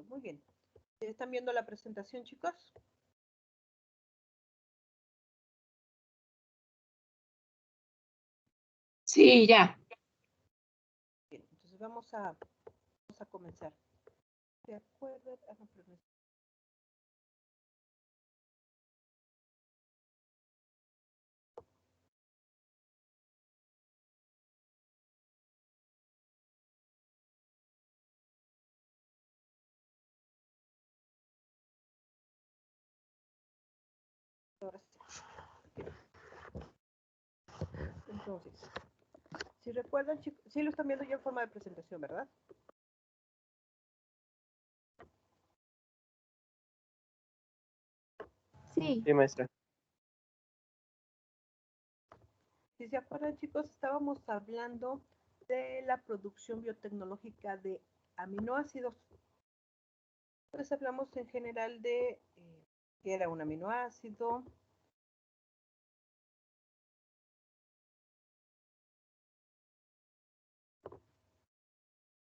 Perfecto, muy bien. ¿Están viendo la presentación, chicos? Sí, ya. Bien, entonces vamos a comenzar. ¿De acuerdo? Ahora sí. Entonces, si recuerdan, chicos, sí lo están viendo ya en forma de presentación, ¿verdad? Sí. Sí, maestra. Si se acuerdan, chicos, estábamos hablando de la producción biotecnológica de aminoácidos. Entonces hablamos en general de qué era un aminoácido,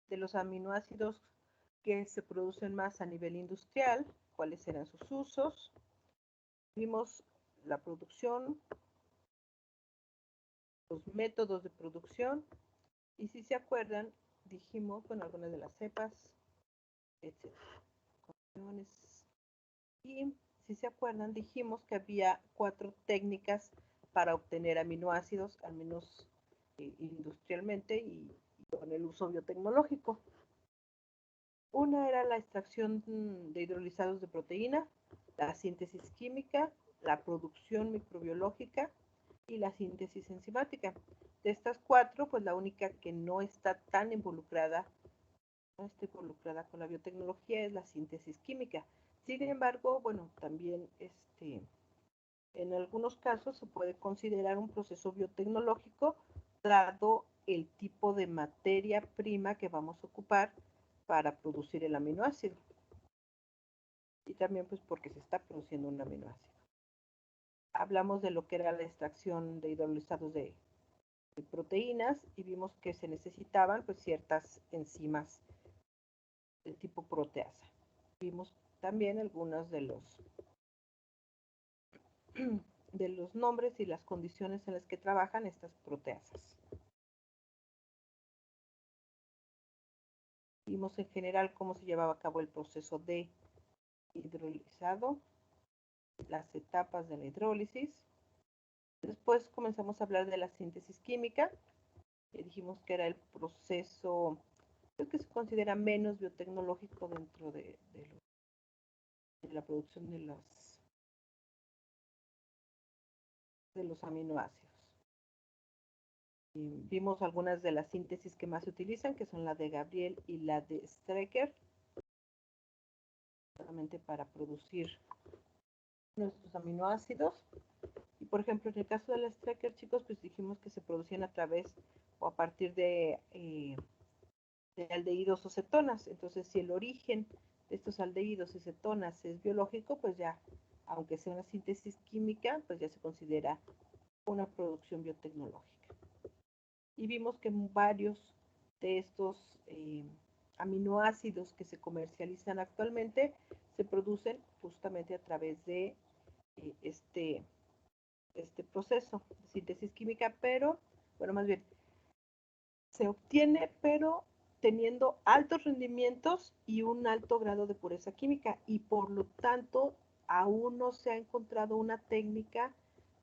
de los aminoácidos que se producen más a nivel industrial, cuáles eran sus usos. Vimos la producción, los métodos de producción, y si se acuerdan, dijimos, bueno, algunas de las cepas, etc. Y si se acuerdan, dijimos que había 4 técnicas para obtener aminoácidos, al menos industrialmente y con el uso biotecnológico. Una era la extracción de hidrolizados de proteína, la síntesis química, la producción microbiológica y la síntesis enzimática. De estas 4, pues la única que no está tan involucrada, no está involucrada con la biotecnología es la síntesis química. Sin embargo, bueno, también en algunos casos se puede considerar un proceso biotecnológico dado el tipo de materia prima que vamos a ocupar para producir el aminoácido. Y también pues porque se está produciendo un aminoácido. Hablamos de lo que era la extracción de hidrolizados de proteínas y vimos que se necesitaban pues ciertas enzimas de tipo proteasa. Vimos también algunos de los nombres y las condiciones en las que trabajan estas proteasas. Vimos en general cómo se llevaba a cabo el proceso de hidrolizado, las etapas de la hidrólisis. Después comenzamos a hablar de la síntesis química, y dijimos que era el proceso que se considera menos biotecnológico dentro de la producción de los aminoácidos. Y vimos algunas de las síntesis que más se utilizan, que son la de Gabriel y la de Strecker, solamente para producir nuestros aminoácidos. Y por ejemplo, en el caso de la Strecker, chicos, pues dijimos que se producían a través o a partir de aldehídos o cetonas. Entonces, si el origen de estos aldehídos y cetonas es biológico, pues ya, aunque sea una síntesis química, pues ya se considera una producción biotecnológica. Y vimos que varios de estos aminoácidos que se comercializan actualmente se producen justamente a través de este proceso de síntesis química, pero, bueno, más bien, se obtiene, pero teniendo altos rendimientos y un alto grado de pureza química, y por lo tanto aún no se ha encontrado una técnica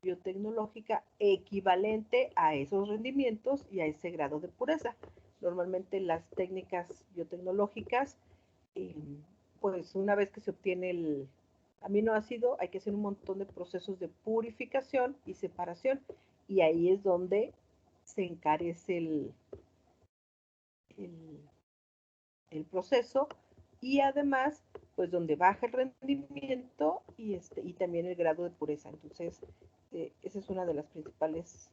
biotecnológica equivalente a esos rendimientos y a ese grado de pureza. Normalmente las técnicas biotecnológicas, pues una vez que se obtiene el aminoácido, hay que hacer un montón de procesos de purificación y separación, y ahí es donde se encarece el proceso, y además pues donde baja el rendimiento y también el grado de pureza. Entonces esa es una de las principales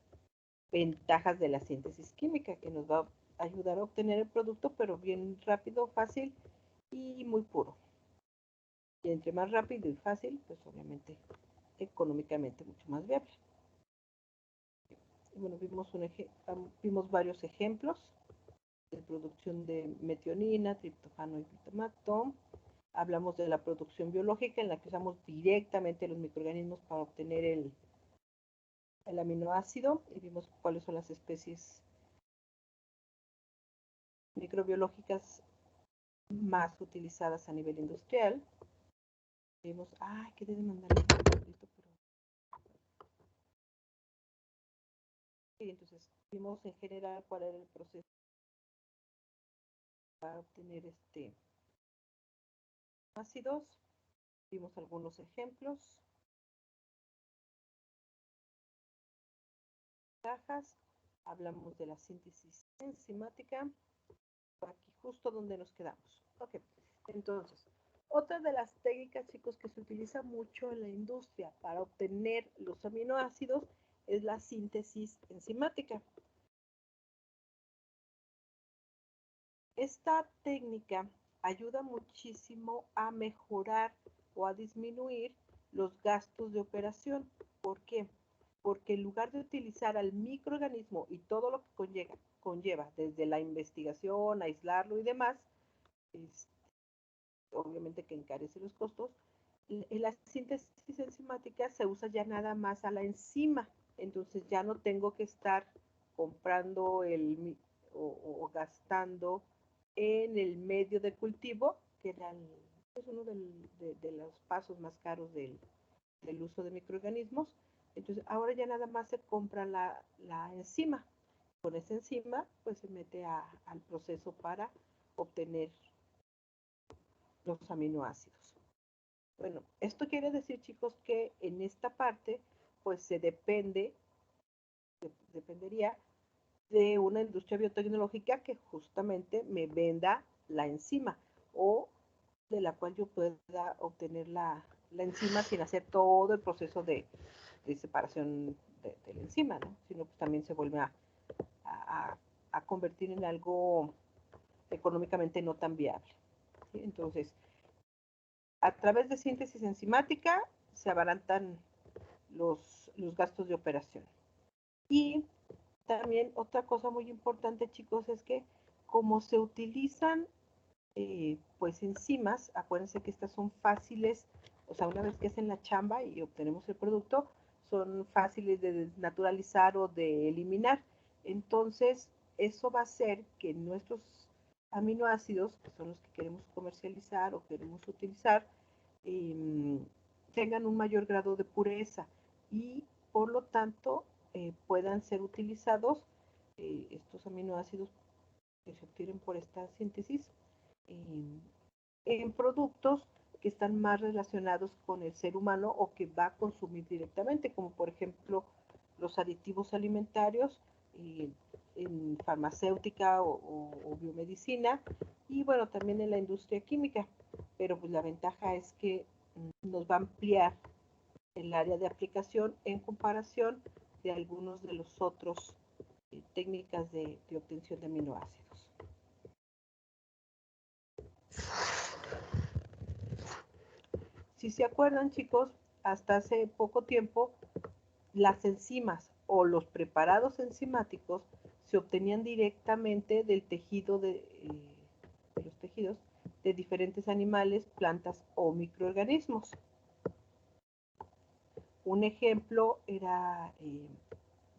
ventajas de la síntesis química, que nos va a ayudar a obtener el producto, pero bien rápido, fácil y muy puro. Y entre más rápido y fácil, pues obviamente económicamente mucho más viable. Y bueno, vimos varios ejemplos de producción de metionina, triptofano y glutamato. Hablamos de la producción biológica, en la que usamos directamente los microorganismos para obtener el aminoácido, y vimos cuáles son las especies microbiológicas más utilizadas a nivel industrial. Vimos, que debe mandarle un poquito, pero... Sí, entonces vimos en general cuál era el proceso para obtener ácidos. Vimos algunos ejemplos. Hablamos de la síntesis enzimática, aquí justo donde nos quedamos. Ok, entonces, otra de las técnicas, chicos, que se utiliza mucho en la industria para obtener los aminoácidos es la síntesis enzimática. Esta técnica ayuda muchísimo a mejorar o a disminuir los gastos de operación. ¿Por qué? Porque en lugar de utilizar al microorganismo y todo lo que conlleva desde la investigación, aislarlo y demás, obviamente que encarece los costos, en la síntesis enzimática se usa ya nada más a la enzima, entonces ya no tengo que estar comprando o gastando en el medio de cultivo, que era es uno de los pasos más caros del uso de microorganismos. Entonces ahora ya nada más se compra la enzima. Con esa enzima pues se mete al proceso para obtener los aminoácidos. Bueno, esto quiere decir, chicos, que en esta parte pues dependería de una industria biotecnológica que justamente me venda la enzima, o de la cual yo pueda obtener la enzima sin hacer todo el proceso de separación de la enzima, ¿no? Sino pues también se vuelve a convertir en algo económicamente no tan viable, ¿sí? Entonces, a través de síntesis enzimática se abaratan los gastos de operación. Y también otra cosa muy importante, chicos, es que como se utilizan pues enzimas, acuérdense que estas son fáciles, o sea, una vez que hacen la chamba y obtenemos el producto, son fáciles de naturalizar o de eliminar. Entonces, eso va a hacer que nuestros aminoácidos, que son los que queremos comercializar o queremos utilizar, tengan un mayor grado de pureza y por lo tanto puedan ser utilizados estos aminoácidos que se obtienen por esta síntesis en productos que están más relacionados con el ser humano o que va a consumir directamente, como por ejemplo los aditivos alimentarios, en farmacéutica o biomedicina, y bueno, también en la industria química. Pero pues la ventaja es que nos va a ampliar el área de aplicación en comparación de algunos de los otros técnicas de obtención de aminoácidos. Si se acuerdan, chicos, hasta hace poco tiempo las enzimas o los preparados enzimáticos se obtenían directamente del tejido de los tejidos de diferentes animales, plantas o microorganismos. Un ejemplo era,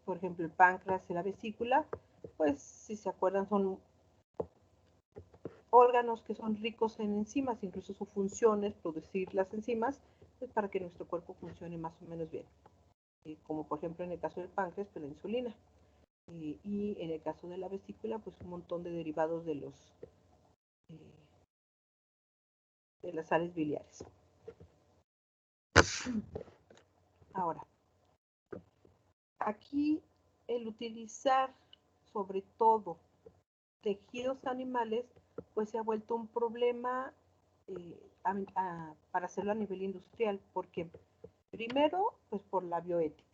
por ejemplo, el páncreas y la vesícula, pues si se acuerdan son órganos que son ricos en enzimas, incluso su función es producir las enzimas pues, para que nuestro cuerpo funcione más o menos bien. Como por ejemplo en el caso del páncreas, pues la insulina. Y en el caso de la vesícula, pues un montón de derivados de las sales biliares. Ahora, aquí el utilizar sobre todo tejidos animales, pues se ha vuelto un problema para hacerlo a nivel industrial, porque primero, pues por la bioética.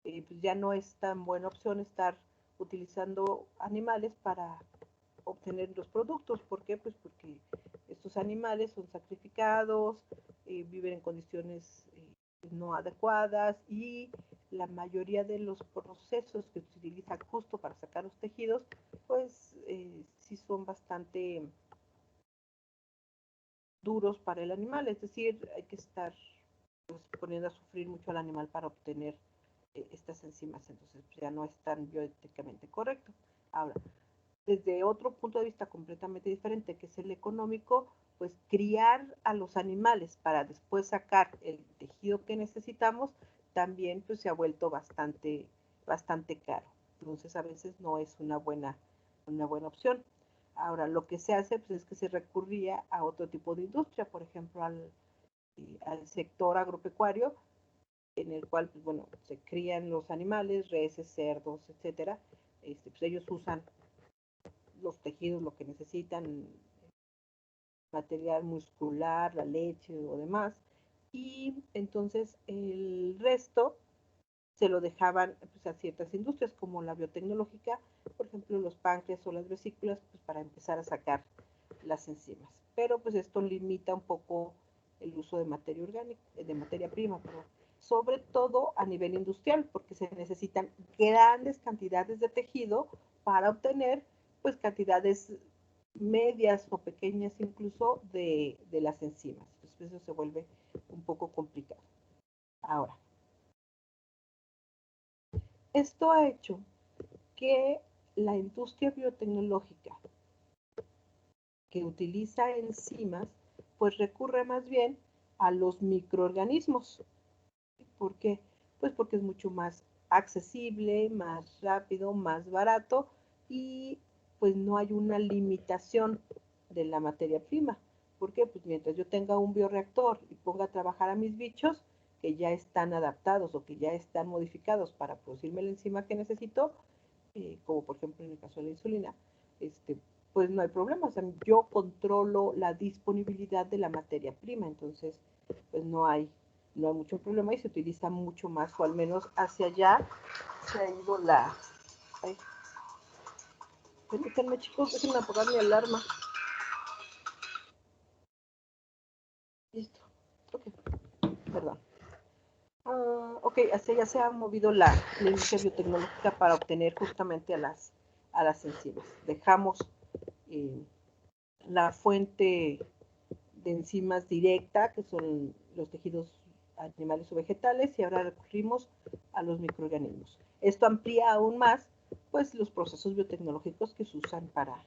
Pues ya no es tan buena opción estar utilizando animales para obtener los productos. ¿Por qué? Pues porque estos animales son sacrificados, viven en condiciones no adecuadas y la mayoría de los procesos que se utilizan justo para sacar los tejidos, pues sí son bastante duros para el animal, es decir, hay que estar pues, poniendo a sufrir mucho al animal para obtener estas enzimas, entonces pues, ya no es tan bioéticamente correcto. Ahora, desde otro punto de vista completamente diferente, que es el económico, pues criar a los animales para después sacar el tejido que necesitamos, también pues se ha vuelto bastante caro. Entonces a veces no es una buena opción. Ahora, lo que se hace pues, es que se recurría a otro tipo de industria, por ejemplo, al sector agropecuario, en el cual, pues, bueno, se crían los animales, reses, cerdos, etcétera. Pues ellos usan los tejidos, lo que necesitan, material muscular, la leche o demás, y entonces el resto se lo dejaban pues, a ciertas industrias como la biotecnológica, por ejemplo los páncreas o las vesículas, pues para empezar a sacar las enzimas. Pero pues esto limita un poco el uso de materia orgánica, de materia prima, pero sobre todo a nivel industrial, porque se necesitan grandes cantidades de tejido para obtener pues cantidades medias o pequeñas incluso de las enzimas. Entonces eso se vuelve un poco complicado. Ahora, esto ha hecho que la industria biotecnológica que utiliza enzimas, pues recurre más bien a los microorganismos. ¿Por qué? Pues porque es mucho más accesible, más rápido, más barato y pues no hay una limitación de la materia prima. ¿Por qué? Pues mientras yo tenga un bioreactor y ponga a trabajar a mis bichos que ya están adaptados o que ya están modificados para producirme la enzima que necesito, como por ejemplo en el caso de la insulina, pues no hay problema. O sea, yo controlo la disponibilidad de la materia prima, entonces pues no hay mucho problema y se utiliza mucho más, o al menos hacia allá se ha ido la... Ay, permítanme chicos, déjenme apagar mi alarma. Listo. Ok, perdón. Ok, hacia allá se ha movido la industria biotecnológica para obtener justamente a las enzimas. Dejamos eh, la fuente de enzimas directa, que son los tejidos animales o vegetales, y ahora recurrimos a los microorganismos. Esto amplía aún más pues, los procesos biotecnológicos que se usan para.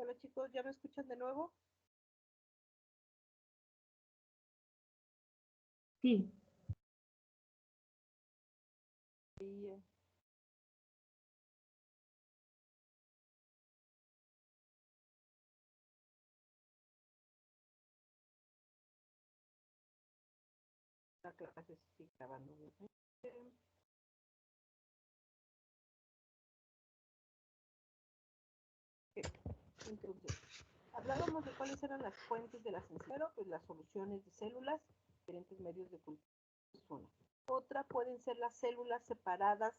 Hola chicos, ¿ya me escuchan de nuevo? Sí, Y, la clase sigue grabando. Entonces, hablábamos de cuáles eran las fuentes de las enzimas, pues las soluciones de células, diferentes medios de cultivo. Otra pueden ser las células separadas.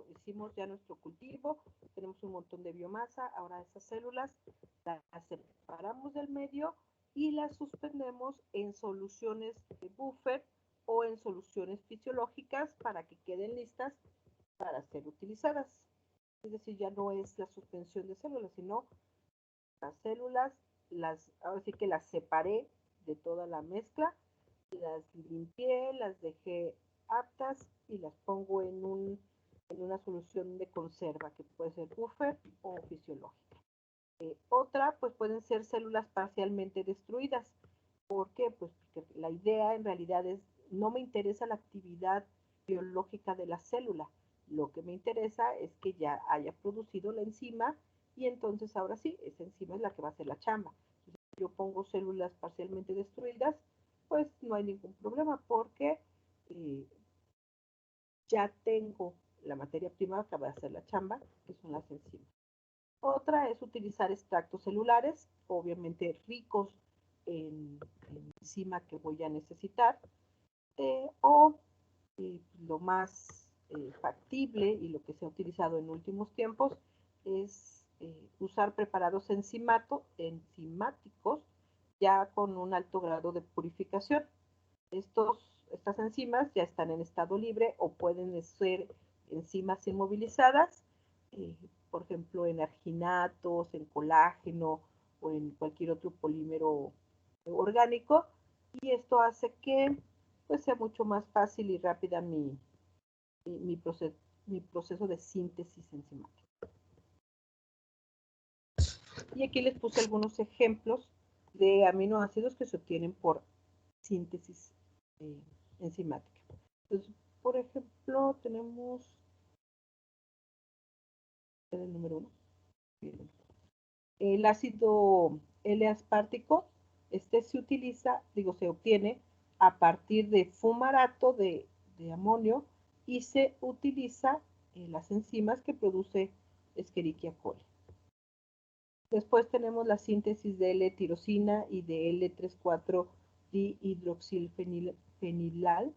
Hicimos ya nuestro cultivo, tenemos un montón de biomasa, ahora esas células las separamos del medio y las suspendemos en soluciones de buffer o en soluciones fisiológicas para que queden listas para ser utilizadas. Es decir, ya no es la suspensión de células, sino las células, ahora sí que las separé de toda la mezcla, las limpié, las dejé aptas y las pongo en una solución de conserva, que puede ser buffer o fisiológica. Otra, pues pueden ser células parcialmente destruidas. ¿Por qué? Pues porque la idea en realidad es, no me interesa la actividad biológica de la célula. Lo que me interesa es que ya haya producido la enzima y entonces ahora sí, esa enzima es la que va a hacer la chamba. Si yo pongo células parcialmente destruidas, pues no hay ningún problema porque ya tengo la materia prima que va a hacer la chamba, que son las enzimas. Otra es utilizar extractos celulares, obviamente ricos en enzima que voy a necesitar, o lo más factible y lo que se ha utilizado en últimos tiempos es usar preparados enzimáticos ya con un alto grado de purificación. Estas enzimas ya están en estado libre o pueden ser enzimas inmovilizadas, por ejemplo, en arginatos, en colágeno o en cualquier otro polímero orgánico, y esto hace que pues, sea mucho más fácil y rápida mi proceso de síntesis enzimática. Y aquí les puse algunos ejemplos de aminoácidos que se obtienen por síntesis enzimática. Entonces, por ejemplo, tenemos el número 1. El ácido L-aspartico, se obtiene a partir de fumarato de amonio y se utiliza en las enzimas que produce Escherichia coli. Después tenemos la síntesis de L-tirosina y de L3,4-dihidroxilfenilal.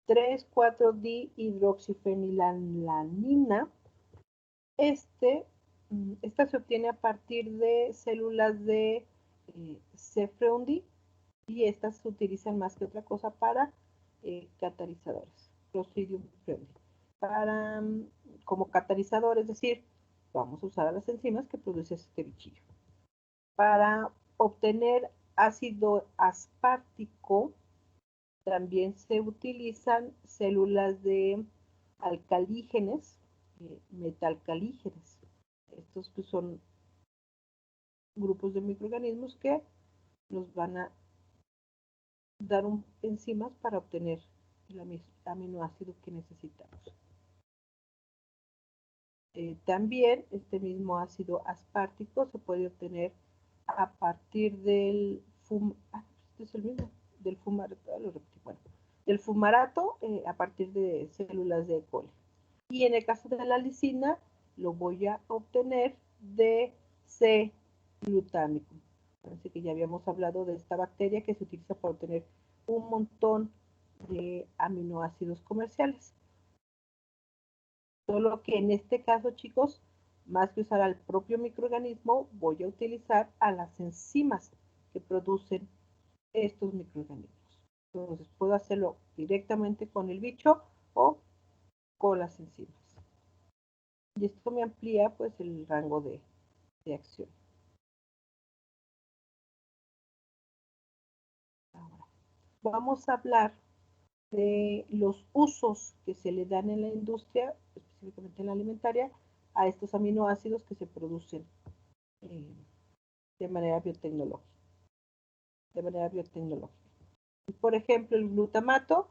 3,4-dihidroxifenilalanina. Esta se obtiene a partir de células de Cefreundi y estas se utilizan más que otra cosa para catalizadores. Clostridium Freundi. Como catalizador, es decir, vamos a usar a las enzimas que produce este bichillo. Para obtener ácido aspartico, también se utilizan células de alcalígenes, metalcalígenes. Estos que son grupos de microorganismos que nos van a dar enzimas para obtener el aminoácido que necesitamos. También este mismo ácido aspartico se puede obtener a partir del fumarato a partir de células de E. coli. Y en el caso de la lisina, lo voy a obtener de C-glutámico. Así que ya habíamos hablado de esta bacteria que se utiliza para obtener un montón de aminoácidos comerciales. Solo que en este caso, chicos, más que usar al propio microorganismo, voy a utilizar a las enzimas que producen estos microorganismos. Entonces, puedo hacerlo directamente con el bicho o con las enzimas. Y esto me amplía, pues, el rango de acción. Ahora, vamos a hablar de los usos que se le dan en la industria, específicamente en la alimentaria, a estos aminoácidos que se producen de manera biotecnológica. Por ejemplo, el glutamato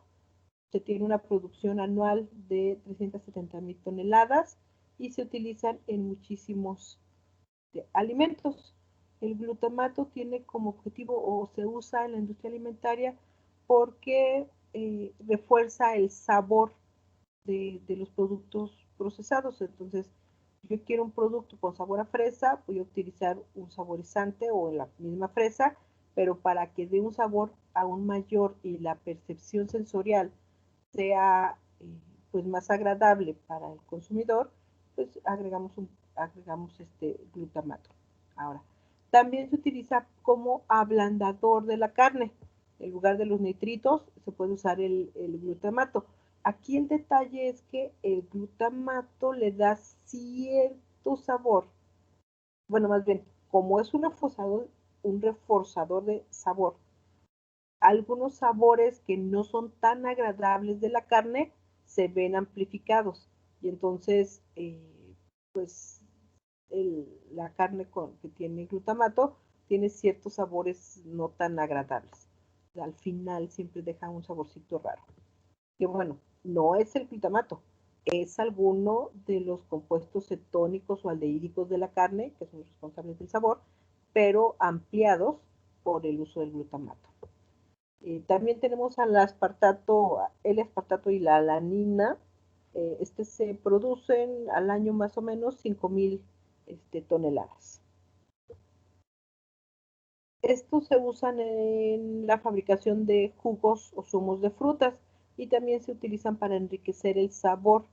se tiene una producción anual de 370,000 toneladas y se utilizan en muchísimos alimentos. El glutamato tiene como objetivo o se usa en la industria alimentaria porque refuerza el sabor de los productos procesados. Entonces, yo quiero un producto con sabor a fresa, voy a utilizar un saborizante o la misma fresa, pero para que dé un sabor aún mayor y la percepción sensorial sea pues más agradable para el consumidor, pues agregamos glutamato. Ahora, también se utiliza como ablandador de la carne. En lugar de los nitritos, se puede usar el glutamato. Aquí el detalle es que el glutamato le da cierto sabor. Bueno, más bien, como es un reforzador de sabor, algunos sabores que no son tan agradables de la carne se ven amplificados. Y entonces, pues la carne que tiene glutamato tiene ciertos sabores no tan agradables. Al final siempre deja un saborcito raro. Que bueno, no es el glutamato, es alguno de los compuestos cetónicos o aldehídicos de la carne, que son responsables del sabor, pero ampliados por el uso del glutamato. También tenemos el aspartato y la alanina. Se producen al año más o menos 5,000 toneladas. Estos se usan en la fabricación de jugos o zumos de frutas y también se utilizan para enriquecer el sabor,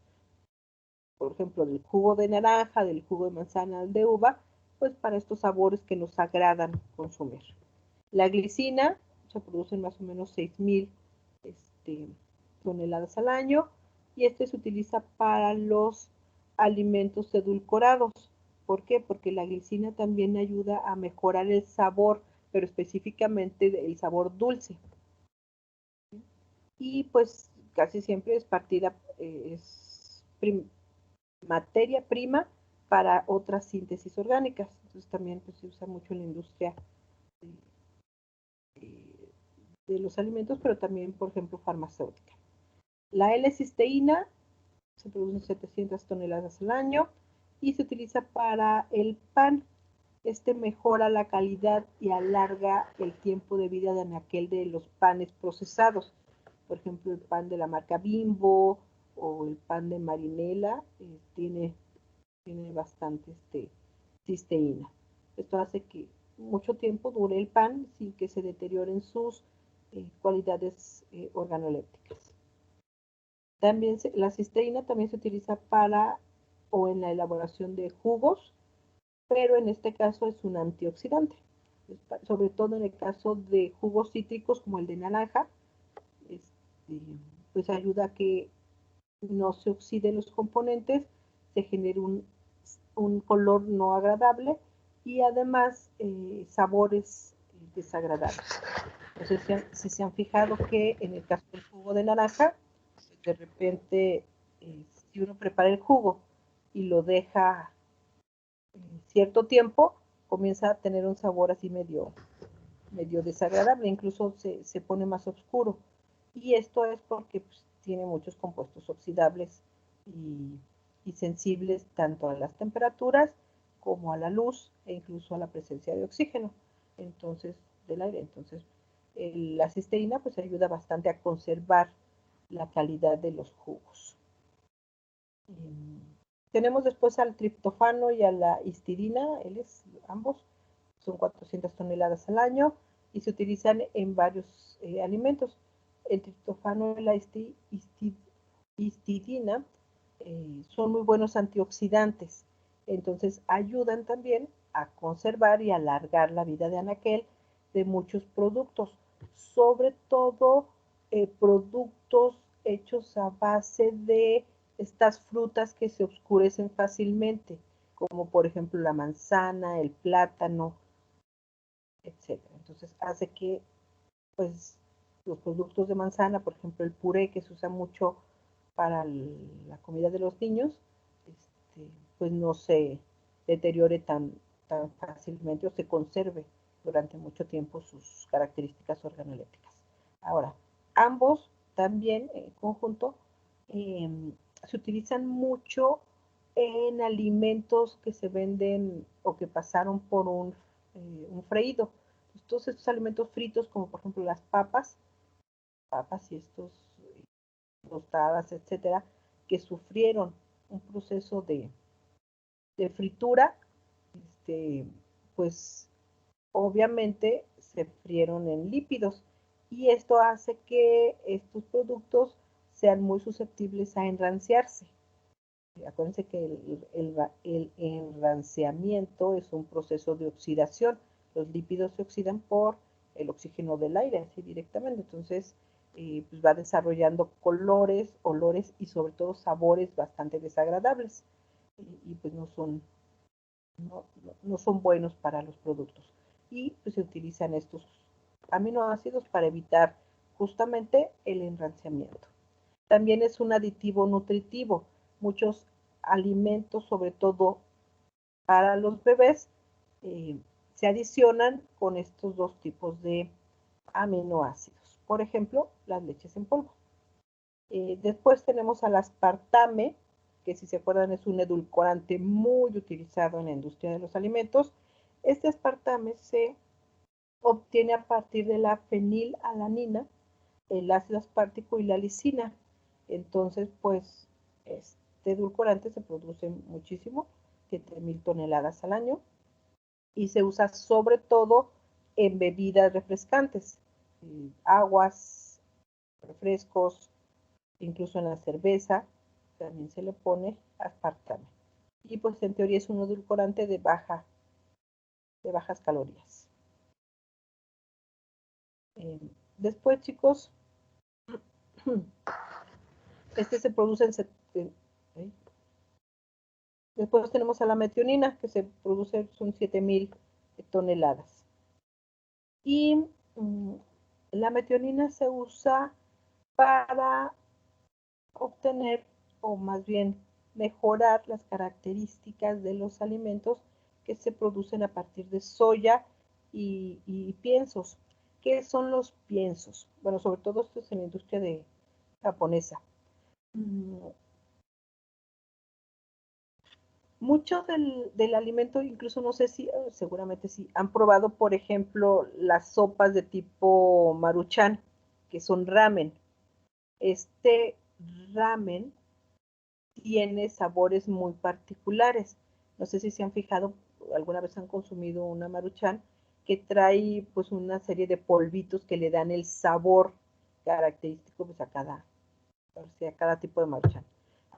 por ejemplo, del jugo de naranja, del jugo de manzana, de uva, pues para estos sabores que nos agradan consumir. La glicina se produce más o menos 6,000 toneladas al año y se utiliza para los alimentos edulcorados. ¿Por qué? Porque la glicina también ayuda a mejorar el sabor, pero específicamente el sabor dulce. Y pues casi siempre es materia prima para otras síntesis orgánicas. Entonces también pues, se usa mucho en la industria de los alimentos, pero también, por ejemplo, farmacéutica. La L-cisteína se producen 700 toneladas al año y se utiliza para el pan. Mejora la calidad y alarga el tiempo de vida de anaquel de los panes procesados. Por ejemplo, el pan de la marca Bimbo o el pan de Marinela tiene bastante cisteína. Esto hace que mucho tiempo dure el pan sin que se deterioren sus cualidades organolépticas. También la cisteína también se utiliza para o en la elaboración de jugos, pero en este caso es un antioxidante, sobre todo en el caso de jugos cítricos como el de naranja, pues ayuda a que no se oxiden los componentes, se genere un color no agradable y además sabores desagradables. Entonces, si se han fijado que en el caso del jugo de naranja, de repente, si uno prepara el jugo y lo deja cierto tiempo, comienza a tener un sabor así medio desagradable, incluso se pone más oscuro. Y esto es porque pues, tiene muchos compuestos oxidables y sensibles tanto a las temperaturas como a la luz e incluso a la presencia de oxígeno del aire. Entonces, la cisteína pues ayuda bastante a conservar la calidad de los jugos. Tenemos después al triptofano y a la histidina, ambos son 400 toneladas al año y se utilizan en varios alimentos. El triptofano y la histidina son muy buenos antioxidantes, entonces ayudan también a conservar y alargar la vida de anaquel de muchos productos, sobre todo productos hechos a base de estas frutas que se oscurecen fácilmente, como por ejemplo la manzana, el plátano, etc. Entonces hace que pues los productos de manzana, por ejemplo el puré que se usa mucho para la comida de los niños, pues no se deteriore tan fácilmente o se conserve durante mucho tiempo sus características organolépticas. Ahora, ambos también en conjunto se utilizan mucho en alimentos que se venden o que pasaron por un freído. Todos estos alimentos fritos, como por ejemplo las papas y estos tostadas, etcétera, que sufrieron un proceso de fritura, pues obviamente se frieron en lípidos y esto hace que estos productos sean muy susceptibles a enranciarse. Acuérdense que el enranciamiento es un proceso de oxidación. Los lípidos se oxidan por el oxígeno del aire, así directamente. Entonces, pues va desarrollando colores, olores y sobre todo sabores bastante desagradables. Y pues no son buenos para los productos. Y pues se utilizan estos aminoácidos para evitar justamente el enranciamiento. También es un aditivo nutritivo. Muchos alimentos, sobre todo para los bebés, se adicionan con estos dos tipos de aminoácidos. Por ejemplo, las leches en polvo. Después tenemos al aspartame, que si se acuerdan es un edulcorante muy utilizado en la industria de los alimentos. Este aspartame se obtiene a partir de la fenilalanina, el ácido aspartico y la lisina. Entonces, pues, este edulcorante se produce muchísimo, 7,000 toneladas al año, y se usa sobre todo en bebidas refrescantes, aguas, refrescos, incluso en la cerveza también se le pone aspartame. Y pues en teoría es un edulcorante de bajas calorías. Después, chicos, este se produce en... Después tenemos a la metionina, que se produce, son 7,000 toneladas. Y la metionina se usa para obtener, o más bien mejorar las características de los alimentos que se producen a partir de soya y piensos. ¿Qué son los piensos? Bueno, sobre todo esto es en la industria japonesa. Mucho del alimento, incluso no sé si, seguramente sí, han probado, por ejemplo, las sopas de tipo Maruchan, que son ramen. Este ramen tiene sabores muy particulares. No sé si se han fijado, alguna vez han consumido una Maruchan que trae pues una serie de polvitos que le dan el sabor característico pues, a cada tipo de Maruchan.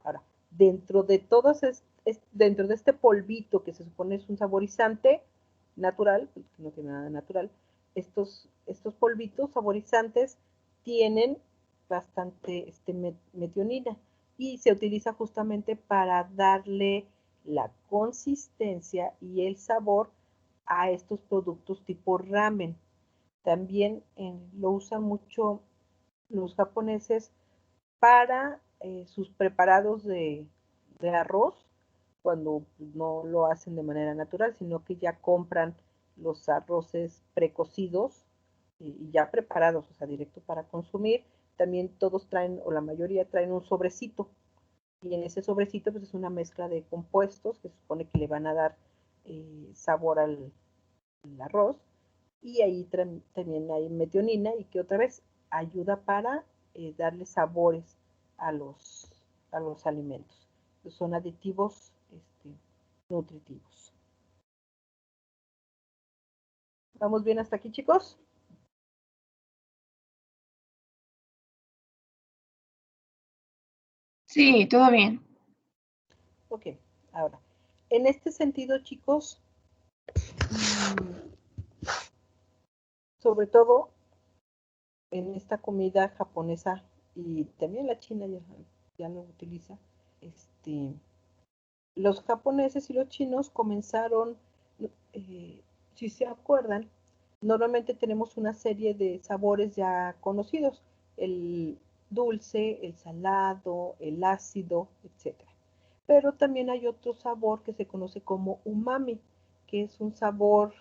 Ahora, dentro de todos dentro de este polvito que se supone es un saborizante natural, que no tiene nada de natural, estos polvitos saborizantes tienen bastante metionina y se utiliza justamente para darle la consistencia y el sabor a estos productos tipo ramen. También lo usan mucho los japoneses para sus preparados de arroz, cuando no lo hacen de manera natural, sino que ya compran los arroces precocidos y ya preparados, o sea, directo para consumir. También todos traen, o la mayoría traen un sobrecito, y en ese sobrecito pues es una mezcla de compuestos que se supone que le van a dar sabor al arroz, y ahí también hay metionina y que otra vez ayuda para darle sabores a los alimentos. Son aditivos nutritivos. ¿Vamos bien hasta aquí, chicos? Sí, todo bien. Ok, ahora, en este sentido, chicos, sobre todo en esta comida japonesa y también la china ya lo utiliza, los japoneses y los chinos comenzaron, si se acuerdan, normalmente tenemos una serie de sabores ya conocidos, el dulce, el salado, el ácido, etcétera. Pero también hay otro sabor que se conoce como umami, que es un sabor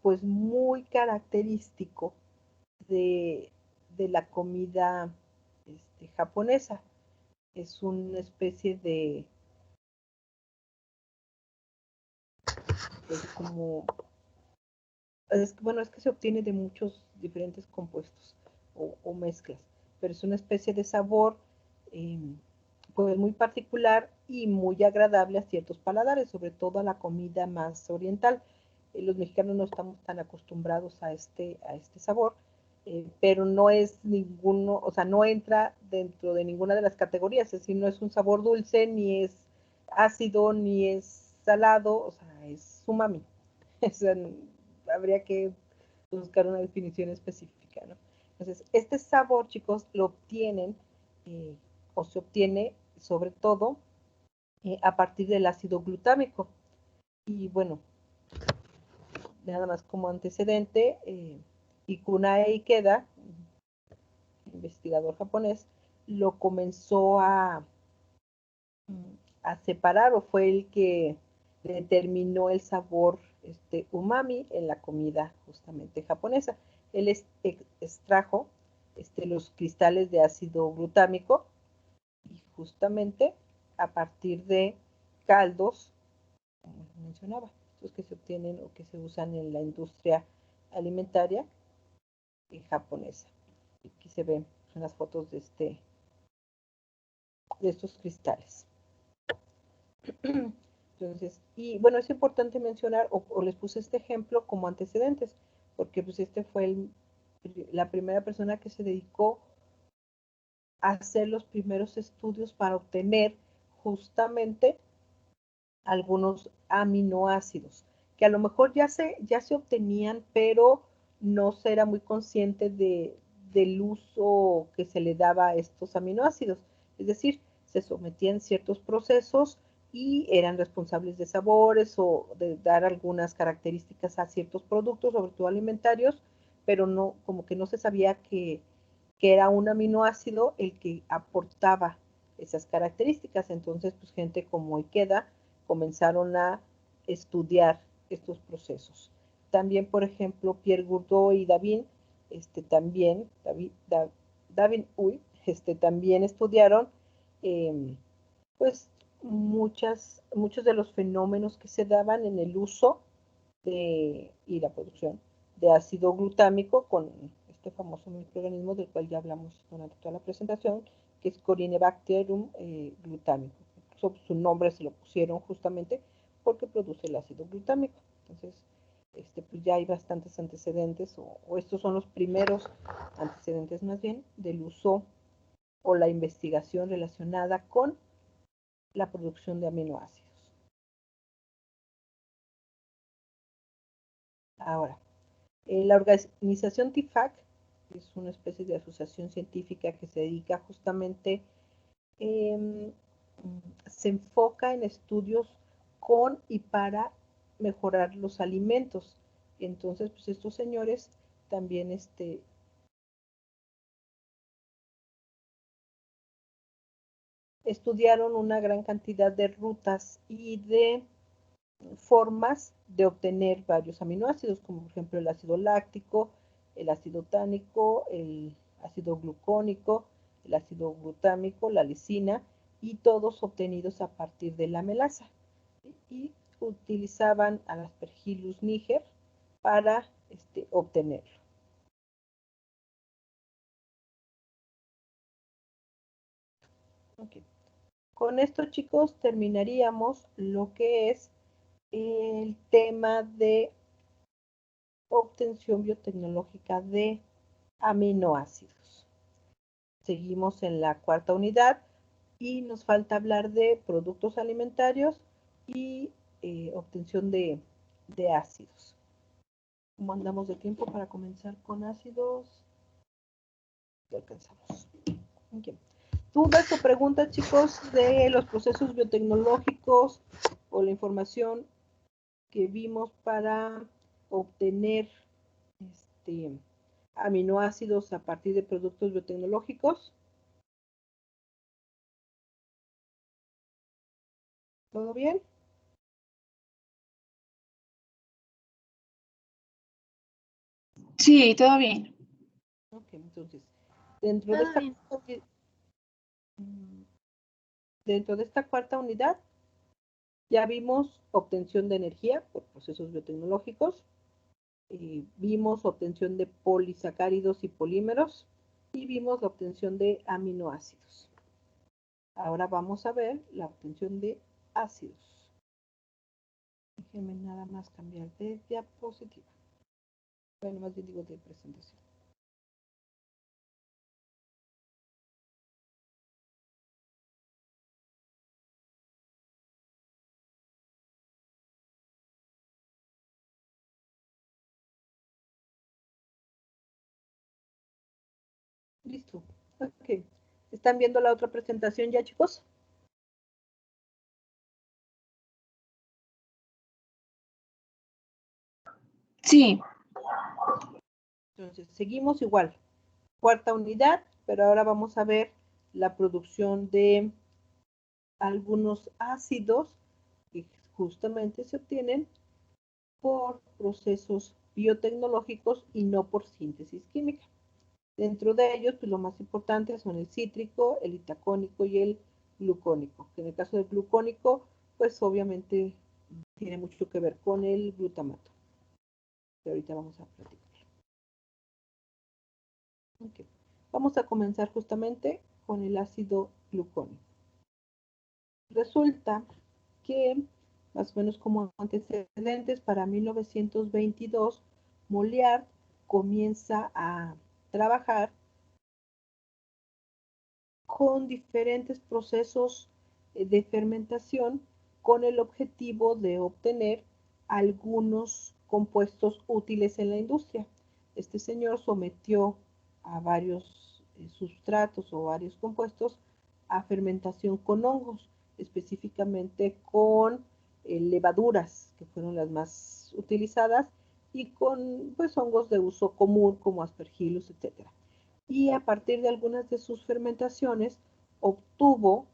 pues muy característico de, de la comida japonesa. Es una especie de, pues como, bueno, es que se obtiene de muchos diferentes compuestos o mezclas, pero es una especie de sabor pues muy particular y muy agradable a ciertos paladares, sobre todo a la comida más oriental. Los mexicanos no estamos tan acostumbrados a este sabor, pero no es ninguno, o sea, no entra dentro de ninguna de las categorías, es decir, no es un sabor dulce, ni es ácido, ni es salado, o sea, es umami. O sea, habría que buscar una definición específica, ¿no? Entonces, este sabor, chicos, lo obtienen o se obtiene sobre todo a partir del ácido glutámico. Y bueno, nada más como antecedente, Ikunae Ikeda, investigador japonés, lo comenzó a separar o fue el que determinó el sabor umami en la comida justamente japonesa. Él extrajo los cristales de ácido glutámico y justamente a partir de caldos, como mencionaba, los que se obtienen o que se usan en la industria alimentaria japonesa. Aquí se ven en las fotos de estos cristales. Entonces, y bueno, es importante mencionar, o les puse este ejemplo como antecedentes, porque pues fue la primera persona que se dedicó a hacer los primeros estudios para obtener justamente algunos aminoácidos, que a lo mejor ya se obtenían, pero no se era muy consciente del uso que se le daba a estos aminoácidos. Es decir, se sometían ciertos procesos y eran responsables de sabores o de dar algunas características a ciertos productos, sobre todo alimentarios, pero no, como que no se sabía que era un aminoácido el que aportaba esas características. Entonces, pues gente como Ikeda comenzaron a estudiar estos procesos. También, por ejemplo, Pierre Gourdeau y David Huy, también estudiaron pues muchos de los fenómenos que se daban en el uso y la producción de ácido glutámico con este famoso microorganismo del cual ya hablamos durante toda la presentación, que es Corynebacterium glutámico. Su nombre se lo pusieron justamente porque produce el ácido glutámico. Entonces, pues ya hay bastantes antecedentes, o estos son los primeros antecedentes más bien, del uso o la investigación relacionada con la producción de aminoácidos. Ahora, la organización TIFAC es una especie de asociación científica que se dedica justamente, se enfoca en estudios con y para mejorar los alimentos. Entonces, pues estos señores también estudiaron una gran cantidad de rutas y de formas de obtener varios aminoácidos, como por ejemplo el ácido láctico, el ácido tánico, el ácido glucónico, el ácido glutámico, la lisina, y todos obtenidos a partir de la melaza. Y utilizaban al Aspergillus niger para obtenerlo. Okay. Con esto, chicos, terminaríamos lo que es el tema de obtención biotecnológica de aminoácidos. Seguimos en la cuarta unidad y nos falta hablar de productos alimentarios y obtención de ácidos. ¿Cómo andamos de tiempo para comenzar con ácidos? Ya alcanzamos. Okay. ¿Dudas o preguntas, chicos, de los procesos biotecnológicos o la información que vimos para obtener aminoácidos a partir de productos biotecnológicos? ¿Todo bien? Sí, todo bien. Ok, entonces, dentro de esta, dentro de esta cuarta unidad ya vimos obtención de energía por procesos biotecnológicos, vimos obtención de polisacáridos y polímeros y vimos la obtención de aminoácidos. Ahora vamos a ver la obtención de ácidos. Déjenme nada más cambiar de diapositiva. Bueno, más bien digo de presentación. Listo. Ok. ¿Están viendo la otra presentación ya, chicos? Sí. Entonces, seguimos igual. Cuarta unidad, pero ahora vamos a ver la producción de algunos ácidos que justamente se obtienen por procesos biotecnológicos y no por síntesis química. Dentro de ellos, pues lo más importante son el cítrico, el itacónico y el glucónico. En el caso del glucónico, pues obviamente tiene mucho que ver con el glutamato, que ahorita vamos a platicar. Okay. Vamos a comenzar justamente con el ácido glucónico. Resulta que, más o menos como antecedentes, para 1922, Molière comienza a trabajar con diferentes procesos de fermentación con el objetivo de obtener algunos compuestos útiles en la industria. Este señor sometió a varios sustratos o varios compuestos a fermentación con hongos, específicamente con levaduras, que fueron las más utilizadas, y con pues, hongos de uso común como aspergillus, etcétera. Y a partir de algunas de sus fermentaciones obtuvo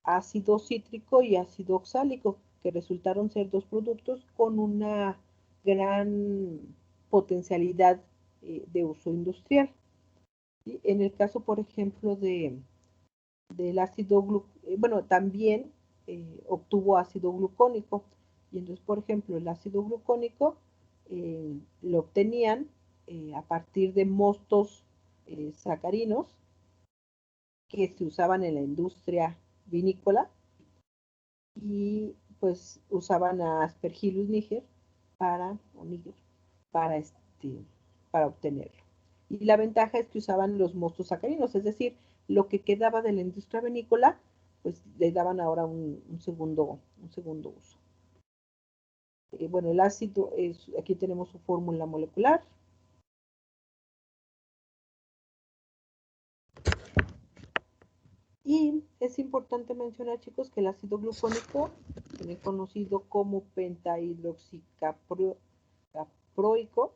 ácido cítrico y ácido oxálico, que resultaron ser dos productos con una gran potencialidad de uso industrial. ¿Sí? En el caso, por ejemplo, del ácido, bueno, también obtuvo ácido glucónico. Y entonces, por ejemplo, el ácido glucónico lo obtenían a partir de mostos sacarinos que se usaban en la industria vinícola y pues usaban a Aspergillus niger para, o niger, para, para obtenerlo. Y la ventaja es que usaban los mostos sacarinos, es decir, lo que quedaba de la industria vinícola, pues le daban ahora un segundo uso. Bueno, el ácido, aquí tenemos su fórmula molecular. Y es importante mencionar, chicos, que el ácido glucónico, también conocido como pentahidroxicaproico,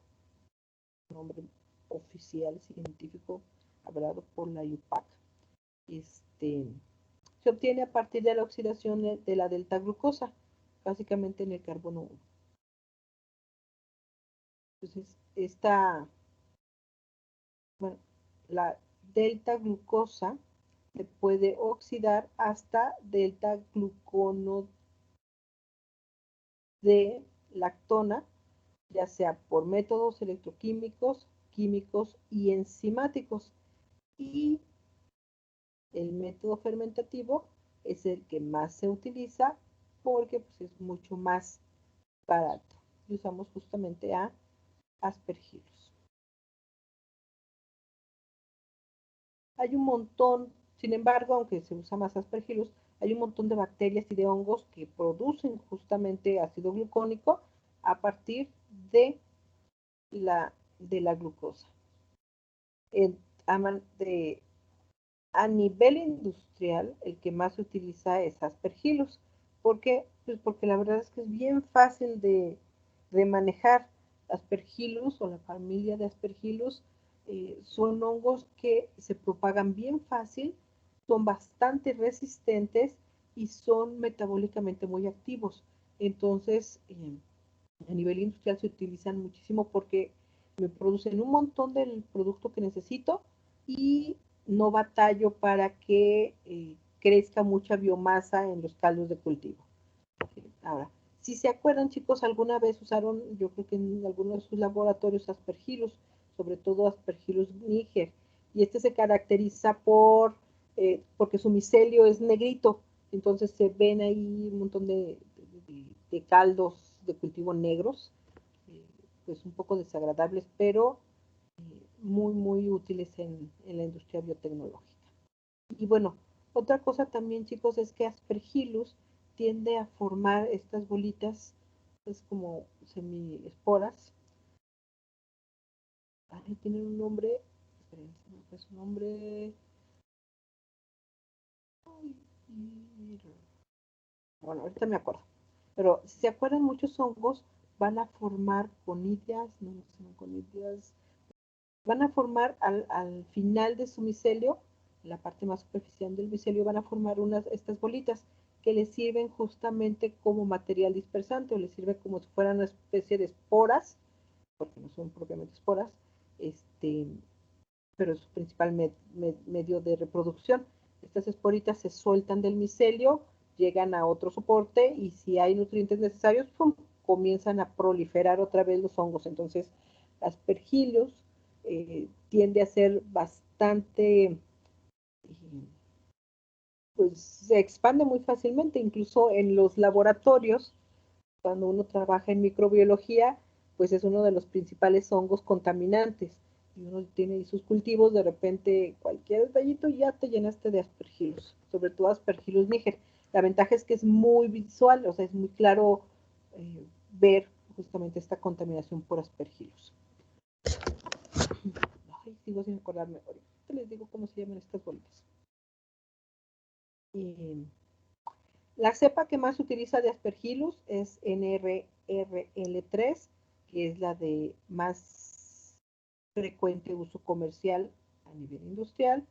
nombre oficial científico hablado por la IUPAC, se obtiene a partir de la oxidación de la delta glucosa, básicamente en el carbono 1. Entonces, bueno, la delta glucosa se puede oxidar hasta delta glucono de lactona, ya sea por métodos electroquímicos, químicos y enzimáticos. Y el método fermentativo es el que más se utiliza porque pues, es mucho más barato. Y usamos justamente a Aspergillus. Hay un montón, sin embargo, aunque se usa más Aspergillus, hay un montón de bacterias y de hongos que producen justamente ácido glucónico a partir de la glucosa. A nivel industrial, el que más se utiliza es Aspergillus. ¿Por qué? Pues porque la verdad es que es bien fácil de manejar. Aspergillus o la familia de Aspergillus son hongos que se propagan bien fácil, son bastante resistentes y son metabólicamente muy activos. Entonces, a nivel industrial se utilizan muchísimo porque me producen un montón del producto que necesito y no batallo para que crezca mucha biomasa en los caldos de cultivo. Ahora, si se acuerdan, chicos, alguna vez usaron, yo creo que en algunos de sus laboratorios, Aspergillus, sobre todo Aspergillus niger, y este se caracteriza por porque su micelio es negrito, entonces se ven ahí un montón de caldos de cultivo negros, pues un poco desagradables, pero muy, muy útiles en la industria biotecnológica. Y bueno, otra cosa también, chicos, es que Aspergillus tiende a formar estas bolitas, es como semiesporas. Tienen un nombre, espérense, ¿no? Pues un nombre. Bueno, ahorita me acuerdo. Pero si se acuerdan, muchos hongos van a formar conidias, no, no son conidias, van a formar al final de su micelio, la parte más superficial del micelio, van a formar estas bolitas que les sirven justamente como material dispersante o les sirve como si fueran una especie de esporas, porque no son propiamente esporas, pero es su principal medio de reproducción. Estas esporitas se sueltan del micelio, llegan a otro soporte y si hay nutrientes necesarios, ¡pum!, comienzan a proliferar otra vez los hongos. Entonces, Aspergillus tiende a ser bastante, pues se expande muy fácilmente, incluso en los laboratorios, cuando uno trabaja en microbiología, pues es uno de los principales hongos contaminantes. Y uno tiene ahí sus cultivos, de repente cualquier detallito ya te llenaste de Aspergillus, sobre todo Aspergillus niger. La ventaja es que es muy visual, o sea, es muy claro ver justamente esta contaminación por Aspergillus. Ay, sigo sin acordarme. Ahorita les digo cómo se llaman estas bolitas. La cepa que más se utiliza de Aspergillus es NRRL3, que es la de más frecuente uso comercial a nivel industrial.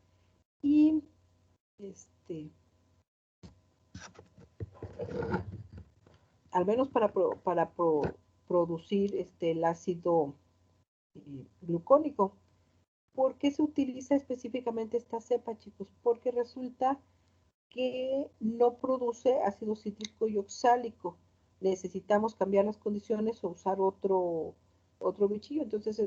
Y al menos para producir el ácido glucónico. ¿Por qué se utiliza específicamente esta cepa, chicos? Porque resulta que no produce ácido cítrico y oxálico. Necesitamos cambiar las condiciones o usar otro bichillo, entonces,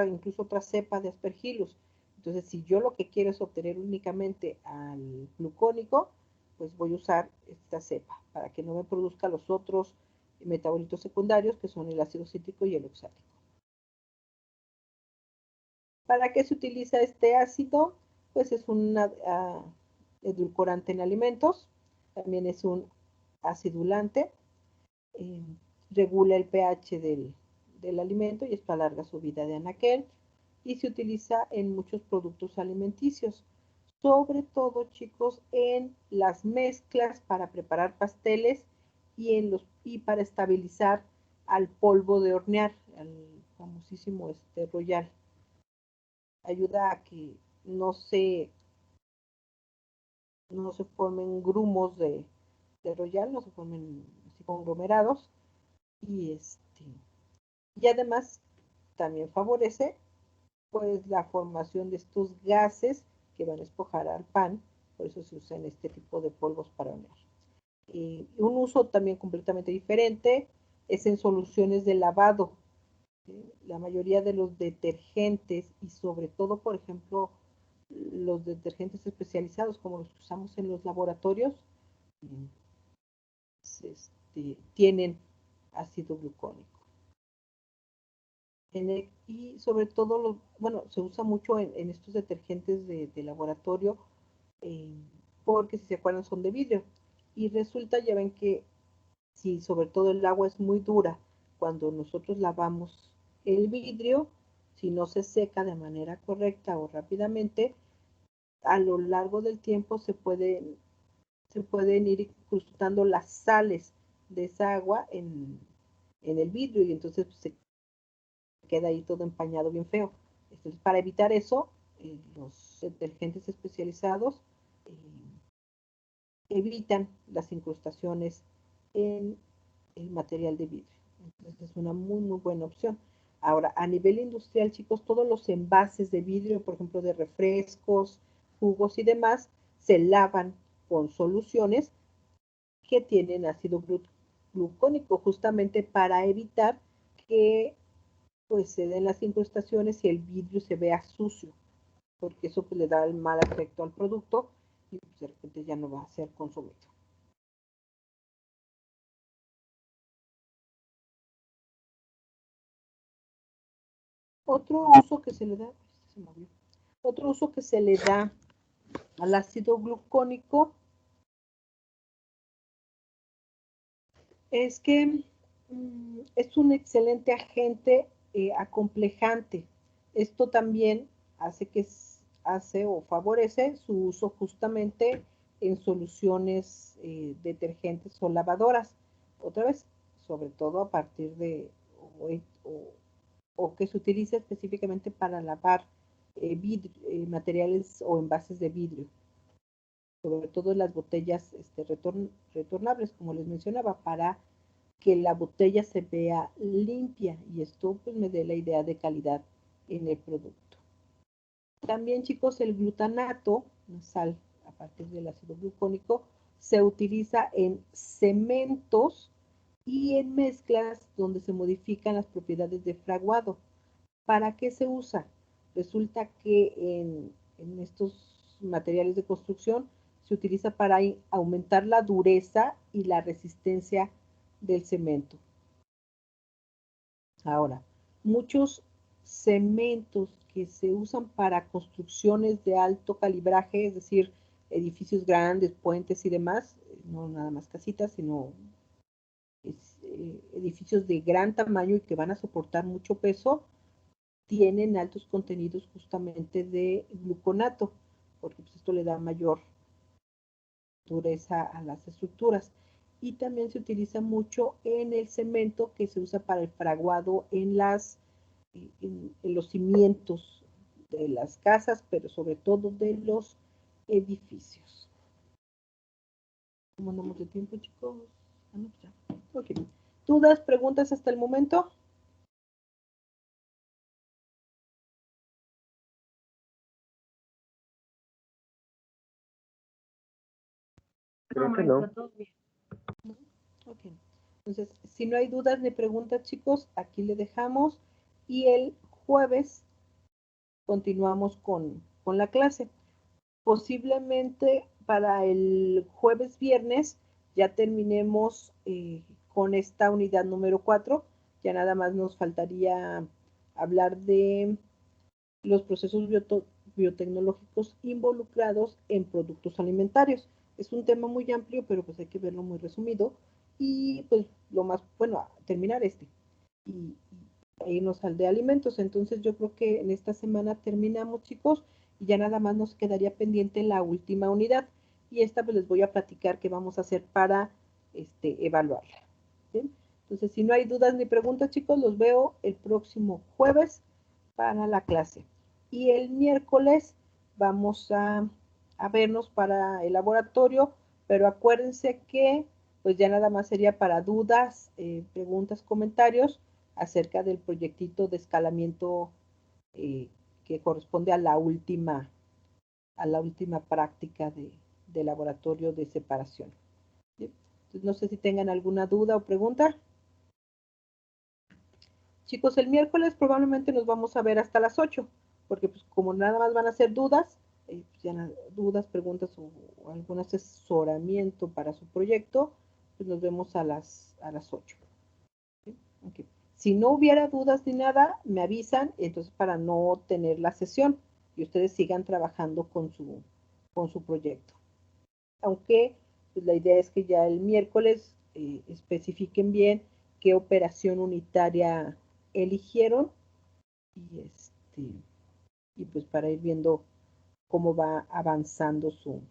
incluso otra cepa de Aspergillus. Entonces, si yo lo que quiero es obtener únicamente al glucónico, pues voy a usar esta cepa para que no me produzca los otros metabolitos secundarios, que son el ácido cítrico y el oxálico. ¿Para qué se utiliza este ácido? Pues es un edulcorante en alimentos, también es un acidulante, regula el pH del alimento y esto alarga su vida de anaquel y se utiliza en muchos productos alimenticios, sobre todo, chicos, en las mezclas para preparar pasteles y para estabilizar al polvo de hornear, al famosísimo Royal. Ayuda a que no se formen grumos de Royal, no se formen así conglomerados y y además también favorece pues la formación de estos gases que van a esponjar al pan, por eso se usan este tipo de polvos para hornear. Y un uso también completamente diferente es en soluciones de lavado. La mayoría de los detergentes y sobre todo, por ejemplo, los detergentes especializados como los que usamos en los laboratorios, tienen ácido glucónico. Y sobre todo, se usa mucho en estos detergentes de laboratorio, porque si se acuerdan son de vidrio. Y resulta, ya ven que si sobre todo el agua es muy dura, cuando nosotros lavamos el vidrio, si no se seca de manera correcta o rápidamente, a lo largo del tiempo se pueden ir incrustando las sales de esa agua en el vidrio y entonces se queda ahí todo empañado bien feo. Entonces, para evitar eso, los detergentes especializados evitan las incrustaciones en el material de vidrio. Entonces, es una muy, muy buena opción. Ahora, a nivel industrial, chicos, todos los envases de vidrio, por ejemplo, de refrescos, jugos y demás, se lavan con soluciones que tienen ácido glucónico, justamente para evitar que pues se den las incrustaciones y el vidrio se vea sucio. porque eso pues, le da el mal efecto al producto y pues, de repente ya no va a ser consumido. Otro uso que se le da, otro uso que se le da al ácido glucónico es que es un excelente agente acomplejante. Esto también hace o favorece su uso justamente en soluciones detergentes o lavadoras. Otra vez, sobre todo a partir de o que se utiliza específicamente para lavar materiales o envases de vidrio, sobre todo las botellas retornables, como les mencionaba, para que la botella se vea limpia y esto pues me dé la idea de calidad en el producto. También chicos, el glutanato, una sal a partir del ácido glucónico, se utiliza en cementos y en mezclas donde se modifican las propiedades de fraguado. ¿Para qué se usa? Resulta que en estos materiales de construcción se utiliza para aumentar la dureza y la resistencia del cemento. Ahora, muchos cementos que se usan para construcciones de alto calibraje, es decir, edificios grandes, puentes y demás, no nada más casitas, sino edificios de gran tamaño y que van a soportar mucho peso, tienen altos contenidos justamente de gluconato, porque pues, esto le da mayor dureza a las estructuras. Y también se utiliza mucho en el cemento que se usa para el fraguado en los cimientos de las casas, pero sobre todo de los edificios. ¿Cómo andamos de tiempo, chicos? Ah, no, ya. Okay. ¿Dudas, preguntas hasta el momento? Creo que no. Ok. Entonces, si no hay dudas ni preguntas, chicos, aquí le dejamos y el jueves continuamos con la clase. Posiblemente para el jueves viernes ya terminemos con esta unidad número 4. Ya nada más nos faltaría hablar de los procesos biotecnológicos involucrados en productos alimentarios. Es un tema muy amplio, pero pues hay que verlo muy resumido. Y pues lo más, bueno, terminar y irnos al de alimentos. Entonces yo creo que en esta semana terminamos, chicos, y ya nada más nos quedaría pendiente la última unidad. Y esta pues les voy a platicar qué vamos a hacer para evaluarla. ¿Bien? Entonces, si no hay dudas ni preguntas, chicos, los veo el próximo jueves para la clase. Y el miércoles vamos a vernos para el laboratorio, pero acuérdense que pues ya nada más sería para dudas, preguntas, comentarios acerca del proyectito de escalamiento que corresponde a la última práctica de laboratorio de separación. ¿Sí? Entonces, no sé si tengan alguna duda o pregunta. Chicos, el miércoles probablemente nos vamos a ver hasta las 8, porque pues como nada más van a ser dudas, pues ya dudas, preguntas o algún asesoramiento para su proyecto, pues nos vemos a las 8. ¿Sí? Okay. Si no hubiera dudas ni nada, me avisan, entonces para no tener la sesión y ustedes sigan trabajando con su proyecto. Aunque pues, la idea es que ya el miércoles especifiquen bien qué operación unitaria eligieron y, y pues para ir viendo cómo va avanzando su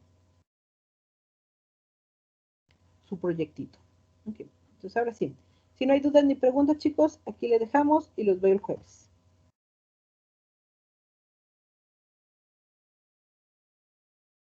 proyectito. Okay. Entonces ahora sí, si no hay dudas ni preguntas, chicos, aquí le dejamos y los veo el jueves.